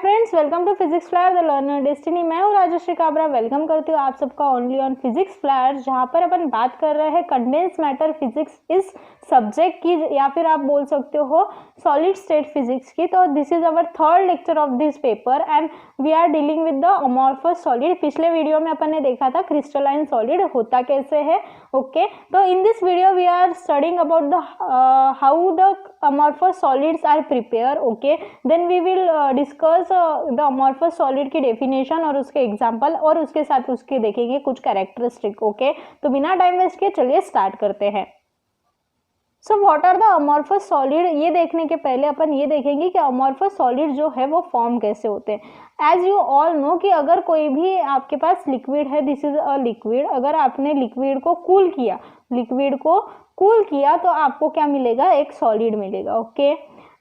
Friends, welcome to physics flyer the learner destiny. मैं हूँ Rajshree Kabra. Welcome करती हूँ आप सबका ओनली ऑन फिजिक्स फ्लायर, जहाँ पर अपन बात कर रहे हैं कंडेंस मैटर फिजिक्स इस सब्जेक्ट की, या फिर आप बोल सकते हो सॉलिड स्टेट फिजिक्स की। तो this is our third lecture of this paper and we are dealing with the amorphous solid. पिछले वीडियो में अपन ने देखा था क्रिस्टलाइन सॉलिड होता कैसे है। ओके, तो in this video we are studying about the how the amorphous solids are prepared. Okay, then we will discuss the amorphous solid की definition और उसके एग्जाम्पल, और उसके साथ उसके देखेंगे कुछ कैरेक्टरिस्टिक। ओके, तो बिना टाइम वेस्ट किए चलिए स्टार्ट करते हैं। So what are the amorphous solid, ये देखने के पहले अपन ये देखेंगे कि अमॉर्फस सॉलिड जो है वो फॉर्म कैसे होते हैं। एज यू ऑल नो कि अगर कोई भी आपके पास लिक्विड है, दिस इज अ लिक्विड, अगर आपने लिक्विड को कूल किया तो आपको क्या मिलेगा, एक सॉलिड मिलेगा। ओके,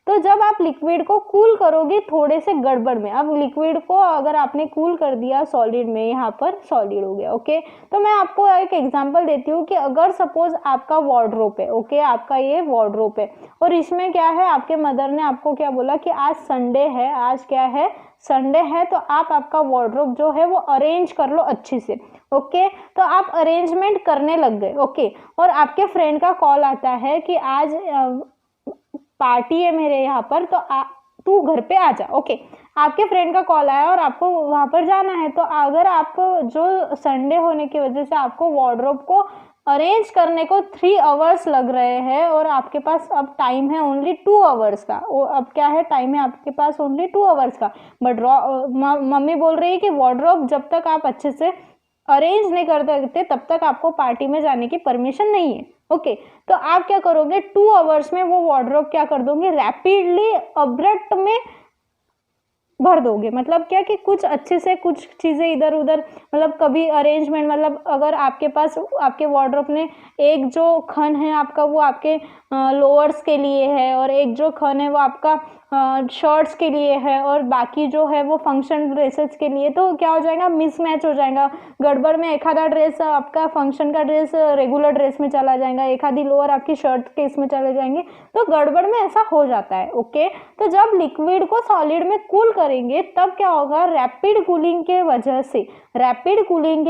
तो जब आप लिक्विड को कूल करोगे थोड़े से गड़बड़ में, अब लिक्विड को अगर आपने कूल कर दिया सॉलिड में, यहाँ पर सॉलिड हो गया। ओके, तो मैं आपको एक एग्जांपल देती हूँ कि अगर सपोज आपका वार्डरोब है, ओके, आपका ये वार्डरोब है और इसमें क्या है, आपके मदर ने आपको क्या बोला कि आज संडे है, आज क्या है, संडे है, तो आप आपका वार्डरोब जो है वो अरेंज कर लो अच्छी से। ओके, तो आप अरेंजमेंट करने लग गए। ओके, और आपके फ्रेंड का कॉल आता है कि आज पार्टी है मेरे यहाँ पर, तो तू घर पे आ जा। ओके, आपके फ्रेंड का कॉल आया और आपको वहां पर जाना है। तो अगर आपको जो संडे होने की वजह से आपको वार्डरोब को अरेंज करने को 3 आवर्स लग रहे हैं और आपके पास अब टाइम है ओनली 2 आवर्स का, अब क्या है, टाइम है आपके पास ओनली 2 आवर्स का, बट मम्मी बोल रही है कि वार्डरोब जब तक आप अच्छे से अरेंज नहीं कर सकते तब तक आपको पार्टी में जाने की परमिशन नहीं है। ओके, तो आप क्या करोगे, 2 आवर्स में वो वार्डरोब क्या कर दोगे, रैपिडली अब्रप्ट में भर दोगे। मतलब क्या कि कुछ अच्छे से कुछ चीजें इधर उधर, मतलब कभी अरेंजमेंट, मतलब अगर आपके पास आपके वार्डरोब ने एक जो खन है आपका वो आपके लोअर्स के लिए है और एक जो खन है वो आपका शर्ट्स के लिए है और बाकी जो है वो फंक्शन ड्रेसेस के लिए, तो क्या हो जाएगा, मिसमैच हो जाएगा। गड़बड़ में एक आधा ड्रेस आपका फंक्शन का ड्रेस रेगुलर ड्रेस में चला जाएगा, एक आधी लोअर आपकी शर्ट के इसमें चले जाएंगे, तो गड़बड़ में ऐसा हो जाता है। ओके, तो जब लिक्विड को सॉलिड में कूल करेंगे तब क्या होगा, रैपिड कूलिंग के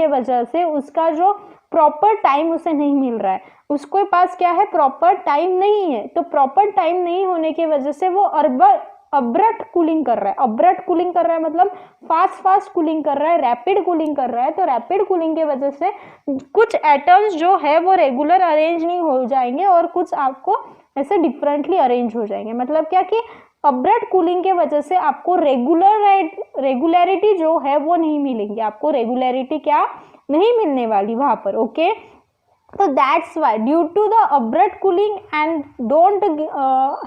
वजह से उसका जो प्रॉपर टाइम उसे नहीं मिल रहा है, उसके पास क्या है, प्रॉपर टाइम नहीं है। तो प्रॉपर टाइम नहीं होने की वजह से वो अब्रप्ट कूलिंग कर रहा है, मतलब फास्ट कूलिंग कर रहा है, रैपिड कूलिंग कर रहा है। तो रैपिड कूलिंग की वजह से कुछ एटम्स जो है वो रेगुलर अरेंज नहीं हो जाएंगे और कुछ आपको ऐसे डिफरेंटली अरेंज हो जाएंगे। मतलब क्या कि अब्रप्ट कूलिंग के वजह से आपको रेगुलरिटी जो है वो नहीं मिलेंगी, आपको रेगुलरिटी क्या नहीं मिलने वाली वहां पर। ओके, तो that's why due to the abrupt cooling and don't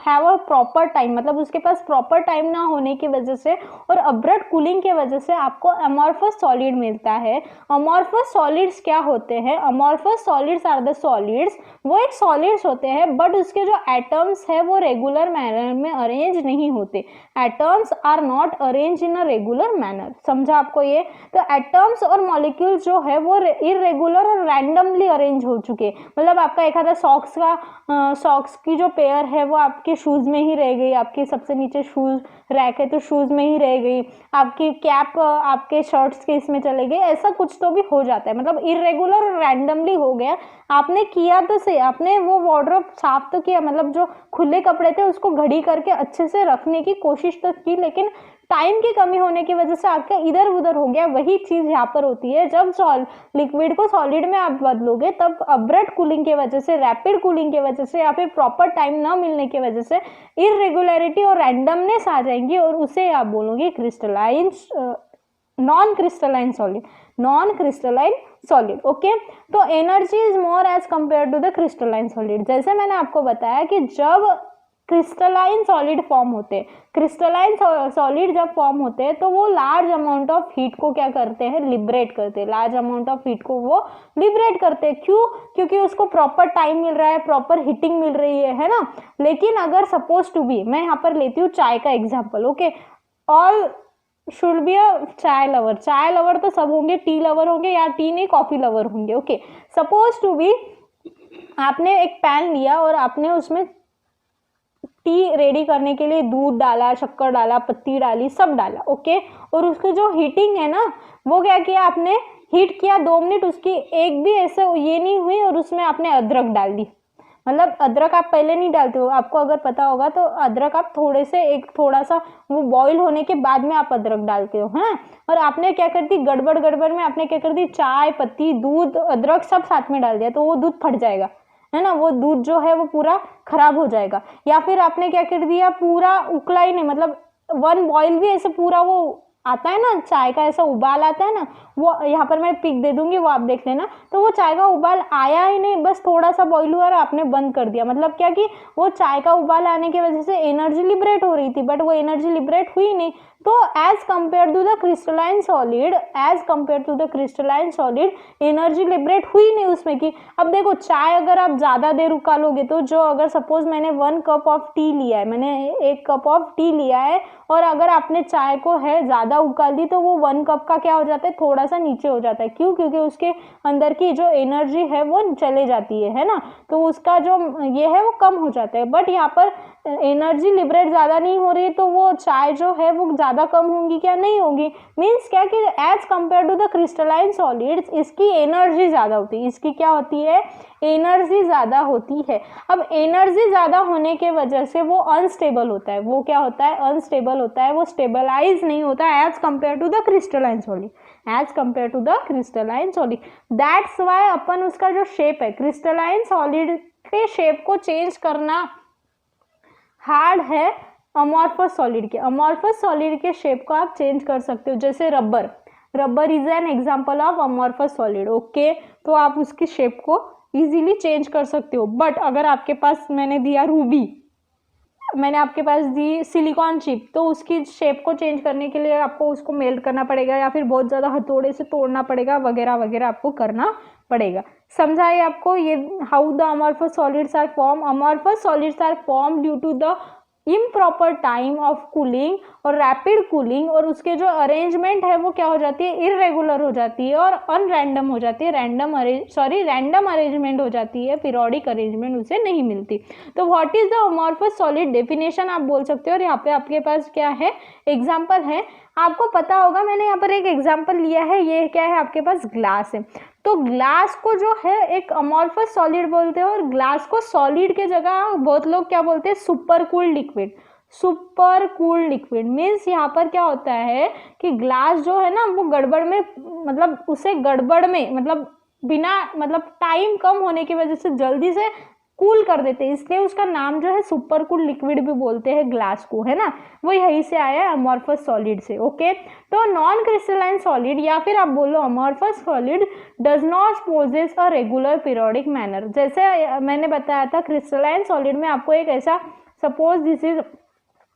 have a proper time, मतलब उसके पास प्रॉपर टाइम ना होने की वजह से और अब्रप्ट कूलिंग के वजह से आपको अमॉर्फस सॉलिड मिलता है। अमॉर्फस सॉलिड्स क्या होते हैं, amorphous solids are the solids, वो एक सॉलिड्स होते हैं बट उसके जो एटम्स है वो रेगुलर मैनर में अरेंज नहीं होते। Atoms are not arrange in a regular manner, समझा आपको ये। तो एटम्स और मॉलिक्यूल्स जो है वो इरेगुलर और रैंडमली अरेंज हो चुके, मतलब आपका एक आधा सॉक्स की जो पेयर है वो आपके शूज में ही रह गई, आपके सबसे नीचे शूज रैक है तो शूज में ही रह गई, आपकी कैप आपके शर्ट्स के इसमें चले गई, ऐसा कुछ तो भी हो जाता है, मतलब इरेगुलर और रैंडमली हो गया। आपने किया तो सही, आपने वो वार्डरोब साफ तो किया, मतलब जो खुले कपड़े थे उसको घड़ी करके अच्छे से रखने की कोशिश तो की, लेकिन टाइम की कमी होने की वजह से आपका इधर उधर हो गया। वही चीज यहाँ पर होती है, जब लिक्विड को सॉलिड में आप बदलोगे तब अब्रप्ट कूलिंग की वजह से, रैपिड कूलिंग की वजह से या फिर प्रॉपर टाइम ना मिलने की वजह से इरेगुलरिटी और रैंडमनेस आ जाएंगी और उसे आप बोलोगे crystalline non crystalline solid. Okay, तो energy is more as compare to the crystalline solid. जैसे मैंने आपको बताया कि जब क्रिस्टलाइन सॉलिड फॉर्म होते हैं, क्रिस्टलाइन सॉलिड जब फॉर्म होते हैं तो वो लार्ज अमाउंट ऑफ हीट को क्या करते हैं, लिबरेट करते हैं, लार्ज अमाउंट ऑफ हीट को वो लिबरेट करते हैं। क्यों, क्योंकि उसको प्रॉपर टाइम मिल रहा है, प्रॉपर हीटिंग मिल रही है ना। लेकिन अगर सपोज टू बी, मैं यहाँ पर लेती हूँ चाय का example. Okay, all should be a चाय लवर तो सब होंगे, टी लवर होंगे या टी नहीं कॉफी लवर होंगे। ओके, सपोज टू बी आपने एक पैन लिया और आपने उसमें टी रेडी करने के लिए दूध डाला, शक्कर डाला, पत्ती डाली, सब डाला, ओके। और उसकी जो हीटिंग है ना, वो क्या किया आपने, हीट किया 2 मिनट, उसकी एक भी ऐसे ये नहीं हुई, और उसमें आपने अदरक डाल दी। मतलब अदरक आप पहले नहीं डालते हो, आपको अगर पता होगा तो अदरक आप थोड़ा सा वो बॉईल होने के बाद में आप अदरक डालते हो, हैं। और आपने क्या कर दी, गड़बड़ में आपने क्या कर दी, चाय पत्ती, दूध, अदरक सब साथ में डाल दिया, तो वो दूध फट जाएगा, है ना, वो दूध जो है वो पूरा खराब हो जाएगा। या फिर आपने क्या कर दिया, पूरा उकला ही नहीं, मतलब 1 बॉईल भी ऐसे पूरा वो आता है ना, चाय का ऐसा उबाल आता है ना, वो यहाँ पर मैं पिक दे दूंगी, वो आप देख लेना। तो वो चाय का उबाल आया ही नहीं, बस थोड़ा सा बॉईल हुआ और आपने बंद कर दिया। मतलब क्या कि वो चाय का उबाल आने की वजह से एनर्जी लिबरेट हो रही थी, बट वो एनर्जी लिबरेट हुई नहीं। तो as compare to the crystalline solid energy liberate हुई नहीं उसमें की। अब देखो, चाय अगर आप ज्यादा देर उकालोगे तो जो, अगर सपोज मैंने 1 कप ऑफ टी लिया है, मैंने 1 कप ऑफ टी लिया है, और अगर आपने चाय को है ज्यादा उकाल दी, तो वो 1 कप का क्या हो जाता है, थोड़ा सा नीचे हो जाता है। क्यों? क्योंकि उसके अंदर की जो एनर्जी है वो चले जाती है ना, तो उसका जो ये है वो कम हो जाता है। बट यहाँ पर एनर्जी लिबरेट ज्यादा नहीं हो रही, तो वो चाय जो है वो ज्यादा कम होंगी क्या, नहीं होगी। मीन्स क्या कि as compare to the crystalline solids इसकी एनर्जी ज्यादा होती है, इसकी क्या होती है, एनर्जी ज्यादा होती है। अब एनर्जी ज्यादा होने के वजह से वो अनस्टेबल होता है, वो क्या होता है, अनस्टेबल होता है, वो स्टेबलाइज नहीं होता as compare to the crystalline solid, that's why अपन उसका जो शेप है, क्रिस्टलाइन सॉलिड के शेप को चेंज करना हार्ड है अमॉर्फस सॉलिड के शेप को आप चेंज कर सकते हो। जैसे rubber is an example of amorphous solid, okay. तो आप उसकी शेप को इजीली चेंज कर सकते हो। बट अगर आपके पास मैंने आपके पास दी सिलिकॉन चिप, तो उसकी शेप को चेंज करने के लिए आपको उसको मेल्ट करना पड़ेगा, या फिर बहुत ज़्यादा हथौड़े से तोड़ना पड़ेगा, वगैरह वगैरह आपको करना पड़ेगा। समझा है आपको ये, how the amorphous solids are form due to the improper time of cooling और रैपिड कूलिंग, और उसके जो अरेंजमेंट है वो क्या हो जाती है, इररेगुलर हो जाती है और अनरैंडम हो जाती है, रैंडम अरेंजमेंट हो जाती है, पीरियोडिक अरेंजमेंट उसे नहीं मिलती। तो what is the amorphous solid definition आप बोल सकते हो। और यहाँ पे आपके पास क्या है, एग्जाम्पल है, आपको पता होगा मैंने यहाँ पर एक एग्जाम्पल लिया है, ये क्या है आपके पास, ग्लास है। तो ग्लास को जो है एक अमॉर्फस सॉलिड बोलते हैं, और ग्लास को सॉलिड के जगह बहुत लोग क्या बोलते हैं, सुपर कूल्ड लिक्विड मीन्स यहाँ पर क्या होता है कि ग्लास जो है ना वो गड़बड़ में, मतलब उसे गड़बड़ में, मतलब बिना, मतलब टाइम कम होने की वजह से जल्दी से कूल कर देते हैं, इसलिए उसका नाम जो है सुपर कूल लिक्विड भी बोलते हैं ग्लास को, है ना। वो यहीं से आया है अमॉर्फस सॉलिड से, ओके। तो नॉन क्रिस्टलाइन सॉलिड, या फिर आप बोलो amorphous solid does not possess a regular periodic manner. जैसे मैंने बताया था क्रिस्टलाइन सॉलिड में आपको एक ऐसा, suppose this is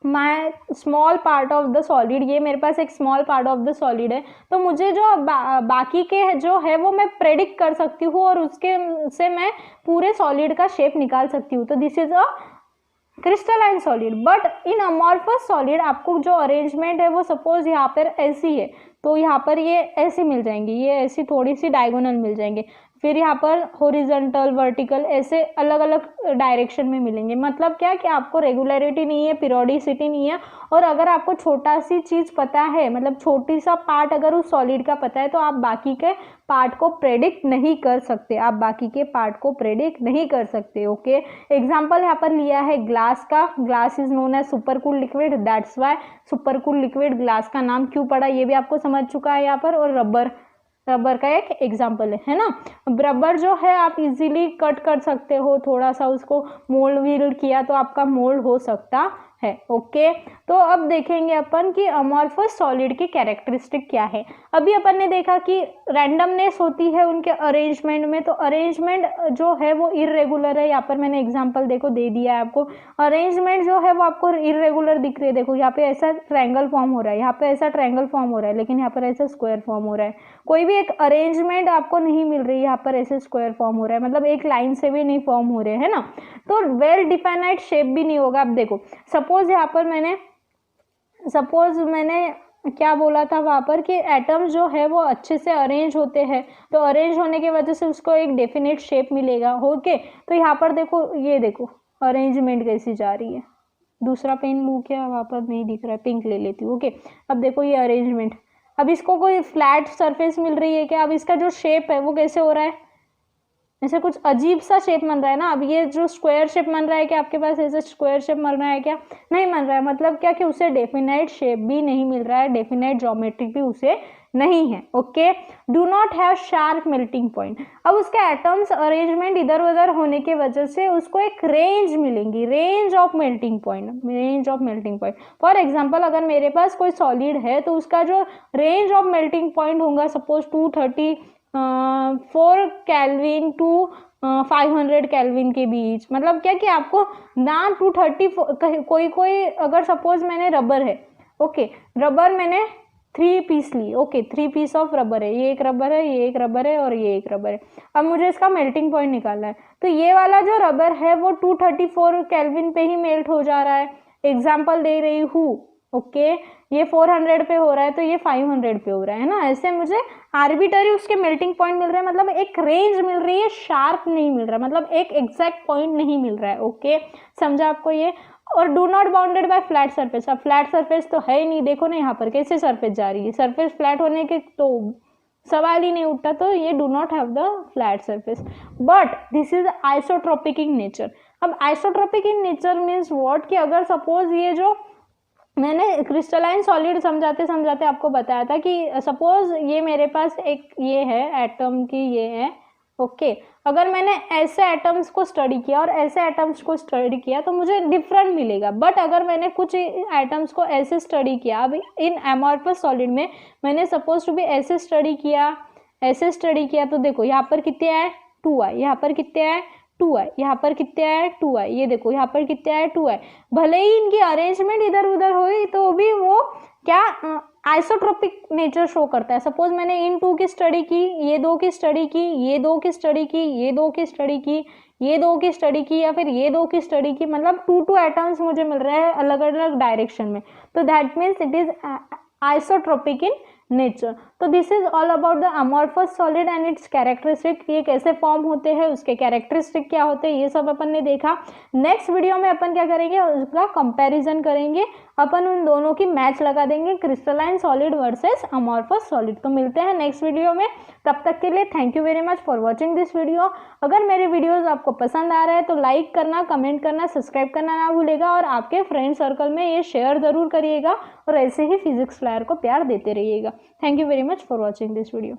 my small part of the solid, ये मेरे पास एक small part of the solid है, तो मुझे जो बाकी के जो है वो मैं प्रेडिक्ट कर सकती हूँ, और उसके से मैं पूरे सॉलिड का शेप निकाल सकती हूँ। तो this is a crystalline solid. But in amorphous solid आपको जो अरेंजमेंट है वो सपोज यहाँ पर ऐसी है, तो यहाँ पर ये ऐसी मिल जाएंगी, ये ऐसी थोड़ी सी डायगोनल मिल जाएंगे, फिर यहाँ पर हॉरिजॉन्टल, वर्टिकल, ऐसे अलग अलग डायरेक्शन में मिलेंगे। मतलब क्या कि आपको रेगुलरिटी नहीं है, पीरियोडिसिटी नहीं है। और अगर आपको छोटा सी चीज़ पता है, मतलब छोटी सा पार्ट अगर उस सॉलिड का पता है, तो आप बाकी के पार्ट को प्रेडिक्ट नहीं कर सकते, ओके। एग्जाम्पल यहाँ पर लिया है ग्लास का, glass is known as super cool liquid, that's why super cool liquid glass का नाम क्यों पड़ा ये भी आपको समझ चुका है यहाँ पर। और रबर का एक एग्जाम्पल है ना। रबर जो है आप इजीली कट कर सकते हो, थोड़ा सा उसको मोल्ड वील्ड किया तो आपका मोल्ड हो सकता है, ओके। तो अब देखेंगे अपन कि अमॉर्फस सॉलिड की कैरेक्टरिस्टिक क्या है। अभी अपन ने देखा कि रैंडमनेस होती है उनके अरेंजमेंट में, तो अरेंजमेंट जो है वो इररेगुलर है। यहाँ पर मैंने एग्जांपल देखो दे दिया है आपको, अरेंजमेंट जो है वो आपको इररेगुलर दिख रही है। देखो यहाँ पे ऐसा ट्रायंगल फॉर्म हो रहा है, यहाँ पे ऐसा ट्रायंगल फॉर्म हो रहा है, लेकिन यहाँ पर ऐसा स्क्वायर फॉर्म हो रहा है। कोई भी एक अरेंजमेंट आपको नहीं मिल रही, यहाँ पर ऐसे स्क्वायर फॉर्म हो रहा है, मतलब एक लाइन से भी नहीं फॉर्म हो रहे है ना। तो वेल डिफाइनाइड शेप भी नहीं होगा। अब देखो सपोज यहाँ पर मैंने क्या बोला था वहाँ पर कि एटम्स जो है वो अच्छे से अरेंज होते हैं, तो अरेंज होने की वजह से उसको एक डेफिनेट शेप मिलेगा, ओके। तो यहाँ पर देखो, ये देखो अरेंजमेंट कैसी जा रही है, दूसरा पेन लूँ क्या, वहाँ पर नहीं दिख रहा है, पिंक ले लेती हूँ। ओके, अब देखो ये अरेंजमेंट, अब इसको कोई फ्लैट सरफेस मिल रही है क्या, अब इसका जो शेप है वो कैसे हो रहा है, ऐसे कुछ अजीब सा शेप बन रहा है ना। अब ये जो स्क्वायर शेप बन रहा है क्या आपके पास, ऐसे स्क्वायर शेप बन रहा है क्या, नहीं बन रहा है। मतलब क्या कि उसे डेफिनाइट शेप भी नहीं मिल रहा है, डेफिनाइट ज्योमेट्री भी उसे नहीं है। Okay, do not have sharp melting point. अब उसके एटम्स अरेंजमेंट इधर उधर होने की वजह से उसको एक रेंज मिलेंगी, range of melting point, range of melting point. For example अगर मेरे पास कोई सॉलिड है तो उसका जो रेंज ऑफ मेल्टिंग पॉइंट होगा सपोज 234 केल्विन टू 500 केल्विन के बीच। मतलब क्या कि आपको ना 234, कोई अगर सपोज मैंने रबर है, ओके, रबर मैंने 3 पीस ली, ओके, 3 पीस ऑफ रबर है, ये एक रबर है, ये एक रबर है और ये एक रबर है। अब मुझे इसका मेल्टिंग पॉइंट निकालना है, तो ये वाला जो रबर है वो 234 केल्विन पे ही मेल्ट हो जा रहा है। एग्जाम्पल दे रही हूँ, ओके, ये 400 पे हो रहा है तो ये 500 पे हो रहा है ना। ऐसे मुझे आर्बिटरी उसके मेल्टिंग पॉइंट मिल रहे हैं, मतलब एक रेंज मिल रही है, शार्प नहीं मिल रहा, मतलब एक एग्जैक्ट पॉइंट नहीं मिल रहा है। ओके, समझा आपको ये। और do not bounded by flat surface, अब फ्लैट सरफेस तो है ही नहीं, देखो ना यहाँ पर कैसे सरफेस जा रही है, सरफेस फ्लैट होने के तो सवाल ही नहीं उठता, तो ये do not have the flat surface. But this is isotropic in nature. अब isotropic in nature means what, कि अगर सपोज ये जो मैंने क्रिस्टलाइन सॉलिड समझाते समझाते आपको बताया था कि सपोज ये मेरे पास एक ये है एटम की, ये है, ओके, अगर मैंने ऐसे एटम्स को स्टडी किया और ऐसे एटम्स को स्टडी किया तो मुझे डिफरेंट मिलेगा। बट अगर मैंने कुछ एटम्स को ऐसे स्टडी किया, अब इन एमॉर्फस सॉलिड में मैंने सपोज टू भी ऐसे स्टडी किया, ऐसे स्टडी किया, तो देखो यहाँ पर कितने आए, 2 आए, यहाँ पर कितने आए, 2 आए, यहाँ पर कितने आए, 2 आए, ये देखो यहाँ पर कितने आए, 2 आए। भले ही इनकी अरेंजमेंट इधर उधर हुई तो भी वो क्या आइसोट्रोपिक नेचर शो करता है। सपोज मैंने इन 2 की स्टडी की, ये 2 की स्टडी की, ये 2 की स्टडी की, ये 2 की स्टडी की, ये 2 की स्टडी की, या फिर ये 2 की स्टडी की, मतलब 2 एटम्स मुझे मिल रहे हैं अलग अलग डायरेक्शन में, तो that means it is isotropic in nature. तो this is all about the amorphous solid and its characteristic, ये कैसे फॉर्म होते हैं, उसके कैरेक्टरिस्टिक क्या होते हैं, ये सब अपन ने देखा। नेक्स्ट वीडियो में अपन क्या करेंगे, उसका कंपैरिजन करेंगे, अपन उन दोनों की मैच लगा देंगे, crystalline solid versus amorphous solid. तो मिलते हैं नेक्स्ट वीडियो में, तब तक के लिए thank you very much for watching this video. अगर मेरे वीडियोज आपको पसंद आ रहे हैं तो लाइक करना, कमेंट करना, सब्सक्राइब करना ना भूलेगा, और आपके फ्रेंड सर्कल में ये शेयर जरूर करिएगा, और ऐसे ही फिजिक्स फ्लायर को प्यार देते रहिएगा। Thank you very much for watching this video.